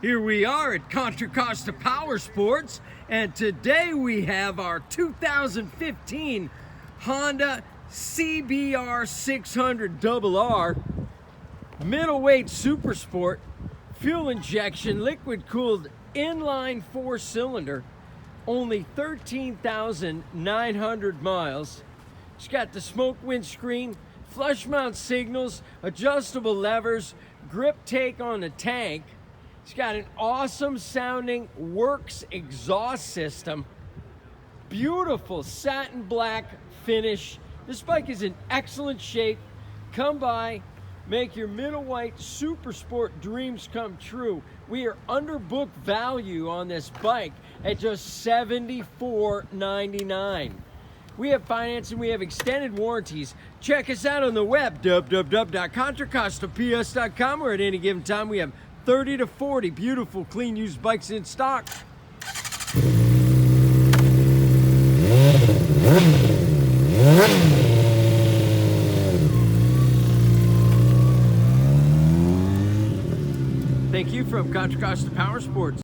Here we are at Contra Costa Powersports, and today we have our 2015 Honda CBR600RR middleweight supersport, fuel injection, liquid cooled inline 4-cylinder, only 13,900 miles. It's got the smoke windscreen, flush mount signals, adjustable levers, grip take on the tank. It's got an awesome sounding Works exhaust system, beautiful satin black finish. This bike is in excellent shape. Come by, make your middleweight super sport dreams come true. We are under book value on this bike at just $74.99. We have financing, we have extended warranties. Check us out on the web, www.contracostaps.com, or at any given time we have 30 to 40 beautiful, clean used bikes in stock. Thank you from Contra Costa Powersports.